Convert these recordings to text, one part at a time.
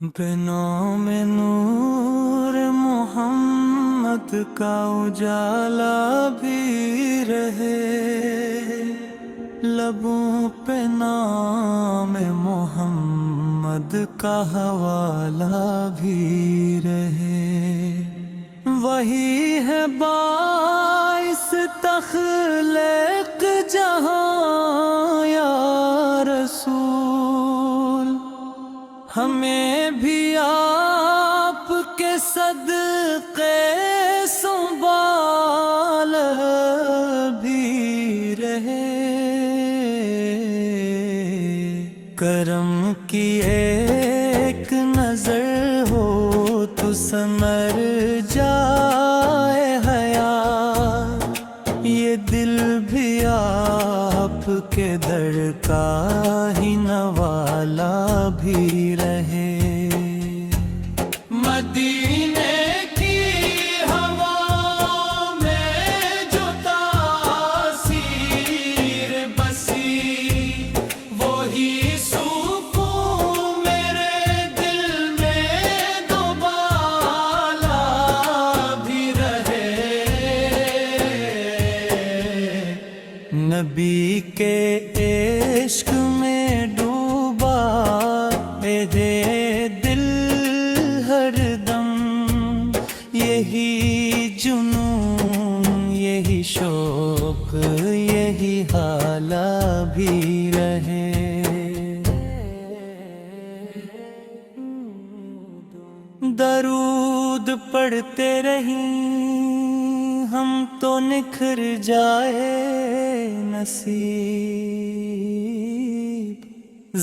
بنام نور محمد کا اجالا بھی رہے، لبوں پہ نام محمد کا حوالہ بھی رہے۔ وہی ہے باعث تخلیق جہاں یا رسول، ہمیں بھی آپ کے صدقے سنبھال بھی رہے۔ کرم کی ایک نظر ہو تو سنور جائے حیا، یہ دل بھی آپ کے در کا ہی نوالا بھی رہے۔ مدینے کی ہوا میں جو تاثیر بسی، وہی سکون میرے دل میں دوبالا بھی رہے۔ نبی کے عشق میں ڈوبا میرے دل ہر دم، یہی جنون یہی شوق یہی حالہ بھی رہے۔ درود پڑھتے رہیں ہم تو نکھر جائے نصیب،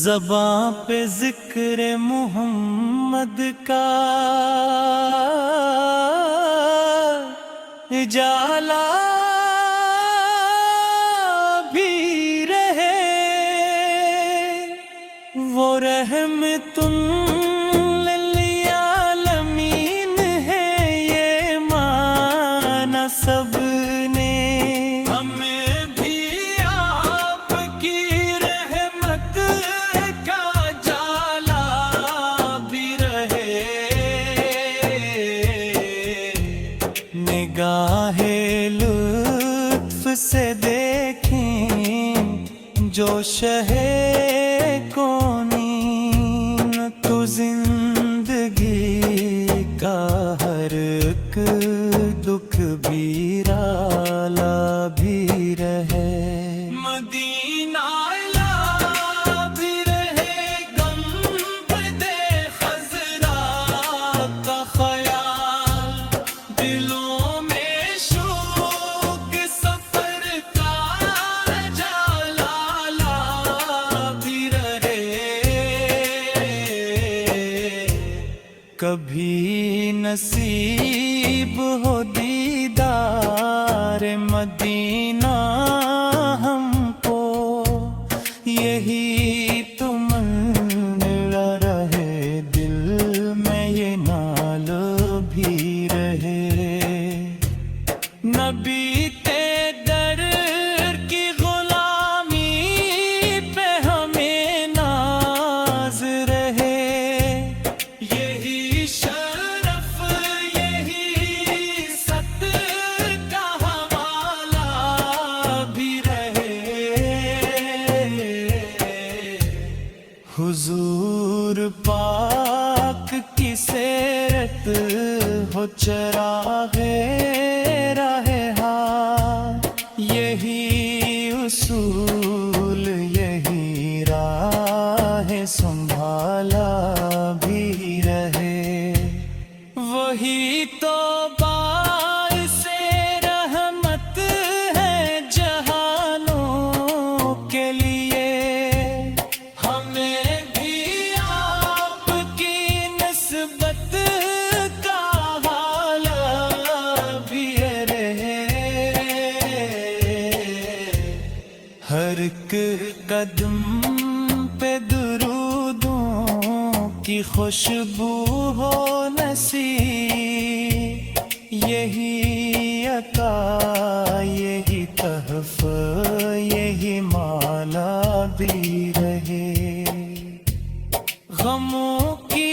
زباں پہ ذکر محمد کا اجالا بھی رہے۔ وہ رحمت للعالمین ہے، یہ مانا سب نے، ہمیں بھی آپ کی رحمت کا جالا بھی رہے۔ نگاہ لطف سے دیکھیں جو شہ کونین، تو زندگی کا ہر ایک دکھ بھی رالا بھی رہے۔ مدینہ لا بھی رہے، غم دے خضرا کا خیال، دلوں میں شوق سفر کا جالا بھی رہے۔ کبھی نصیب ہو دیدار مدینہ ہم کو، یہی تو منزل رہے، دل میں یہ نال بھی رہے۔ نبی کے در کی غلامی پہ ہمیں ناز رہے، یہی شرف یہی ست کا حوالہ بھی رہے۔ حضور پاک کی سیرت ہو چراغ راہ ہاں، یہی اصول یہی راہ سنبھالا بھی رہے۔ وہی تو باعث رحمت ہے جہانوں کے لیے، ہمیں بھی آپ کی نسبت کا حالہ بھی رہے۔ ہر ایک قدم پہ درودوں کی خوشبو ہو نصیب، یہی عطا یہی تحفہ یہی مالا بھی رہے۔ غموں کی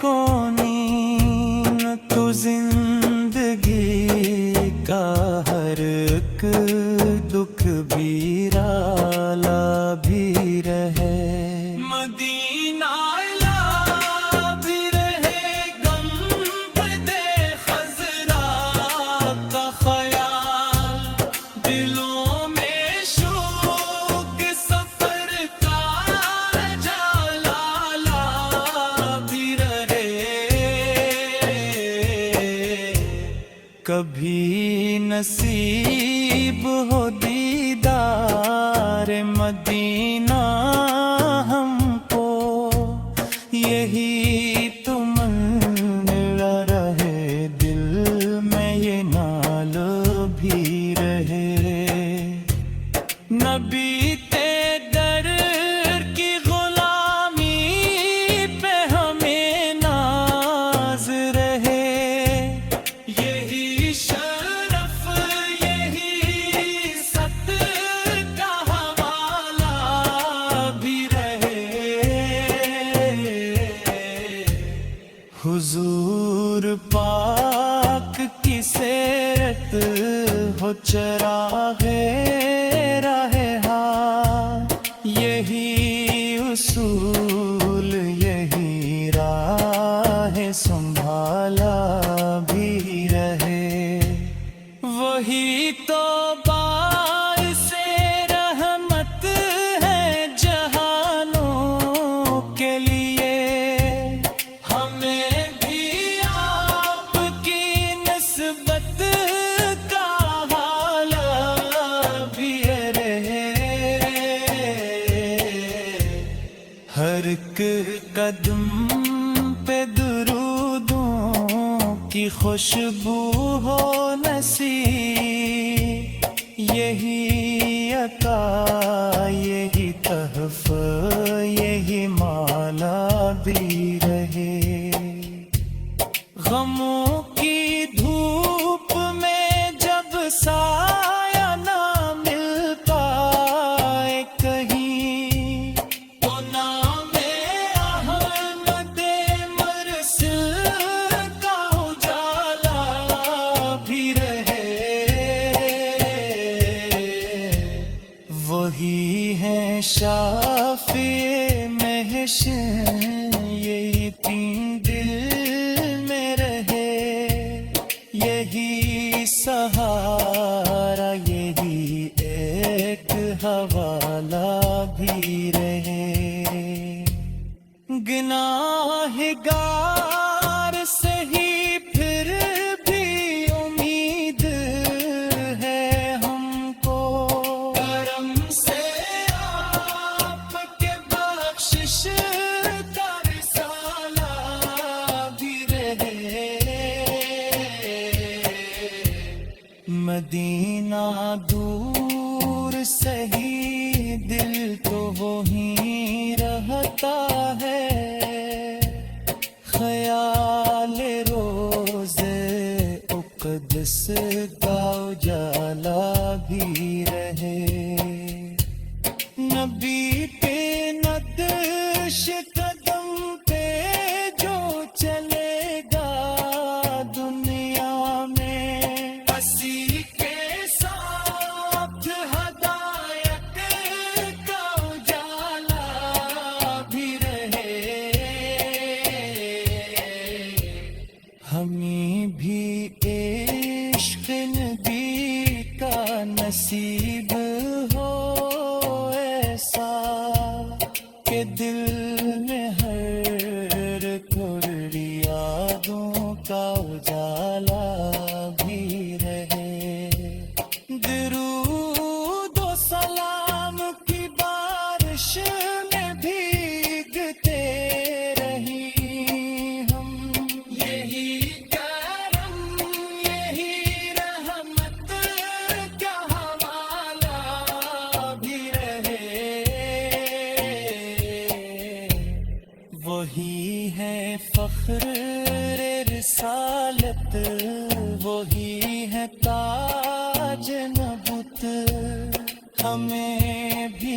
کونین تو زندگی کا ہر ایک دکھ بھی رالا بھی رہے مدینہ لا بھی رہے غم دے خضرا کا خیال دلوں میں شوق سفر کا جلالا بھی رہے کبھی نصیب ہو دیدار مدینہ ہم کو یہی تو منظر رہے دل میں یہ نال بھی رہے نبی تے در کی غلامی پہ ہمیں ناز رہے یہی شرف یہی ست کا حوالہ بھی رہے حضور پاک کی سیرت ہو چراغے راہ یہی اصول یہی راہ سنبھالا بھی رہے وہی تو باعث رحمت ہے جہانوں کے لیے ہمیں بھی آپ کی نسبت کا حالہ بھی رہے ہر ایک قدم پہ درودوں کی خوشبو ہو نصیب یہی عطا یہی تحفہ یہی مالا بھی رہے غموں کی دھوپ میں جب سایہ نہ مل پائے کہیں تو نام احمد مرسل کا اجالا بھی رہے وہی ہے شافع محشر یہی تین دل میں رہے یہی سہارا یہی ایک حوالہ بھی رہے گناہگار سے ہی پھر بھی امید ہے ہم کو کرم سے آپ کے بخشش کا رسالہ بھی رہے مدینہ دور سہی دل تو وہی رہتا ہے خیال روز اقدس کا اجالا بھی رہے نبی پہ نقش قدم پہ جو چلے گا دنیا میں اسی کے ساتھ ہدایت کا اجالا بھی رہے ہمیں بھی عشق نبی کا نصیب ہو ایسا کہ دل میں ہر کھر یادوں کا اجالا بھی رہے درود و سلام کی بارش میں بھیگتے رہی ہم یہی کرم یہی رحمت کا حوالہ بھی رہے وہی ہے فخر رسالت وہی ہے تاج نبوت ہمیں بھی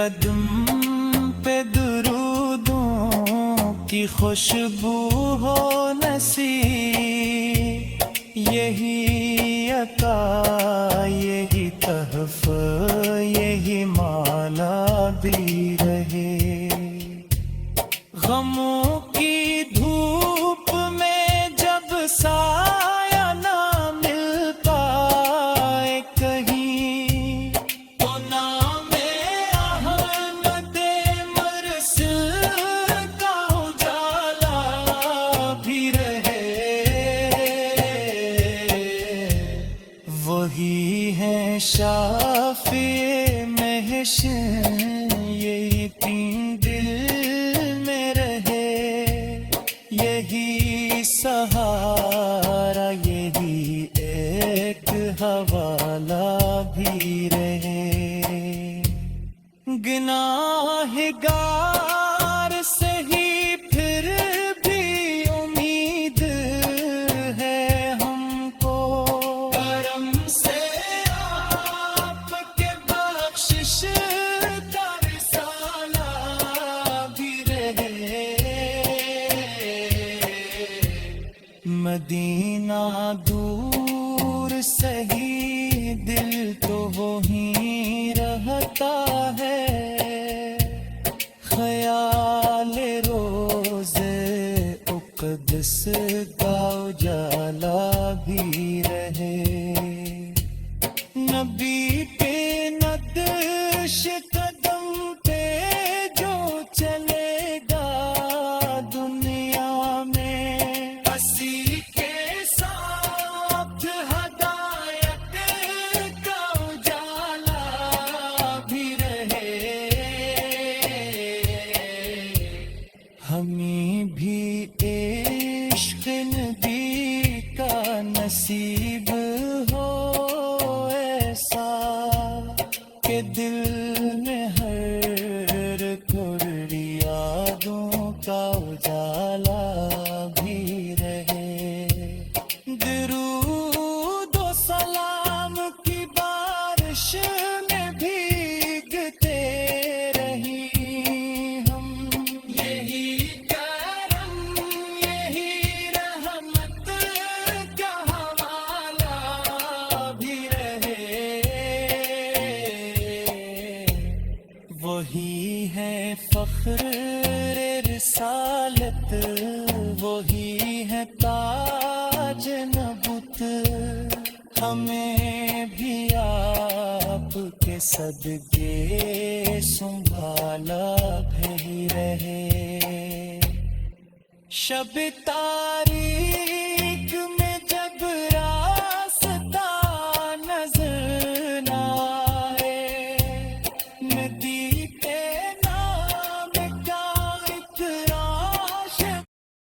قدم پہ درودوں کی خوشبو ہو نصیب، یہی عطا یہی تحفہ یہی مالا بھی رہے۔ غموں کی دھوپ میں جب سایہ نہ مل پائے کہیں، تو نام احمد مرسل کا اجالا بھی رہے۔ وہی ہے شافع محشر، یہی تین دل میں رہے، یہی سہارا یہی ایک حوالہ بھی رہے۔ گناہگار سے ہی پھر بھی امید ہے ہم کو، کرم سے آپ کے بخشش کا رسالہ بھی رہے۔ مدینہ دور سہی دل تو وہیں رہتا ہے، خیال روز اقدس کا اجالا بھی رہے۔ نبی پہ نقش قدم پہ جو چلے گا دنیا میں، اسی کے ساتھ ہدایت کا اجالا بھی رہے۔ ہمیں بھی عشق نبی کا نصیب ہو ایسا کہ دل میں ہر پھر یادوں کا اجالا بھی رہے۔ درود و سلام کی بارش میں بھیگتے رہی ہم، یہی کرم یہی رحمت کا حوالہ بھی رہے۔ وہی ہے فخر رسالت، وہی ہے تاج نبوت، ہمیں بھی آپ کے صدقے سنبھالا بھی رہے۔ شب تاریک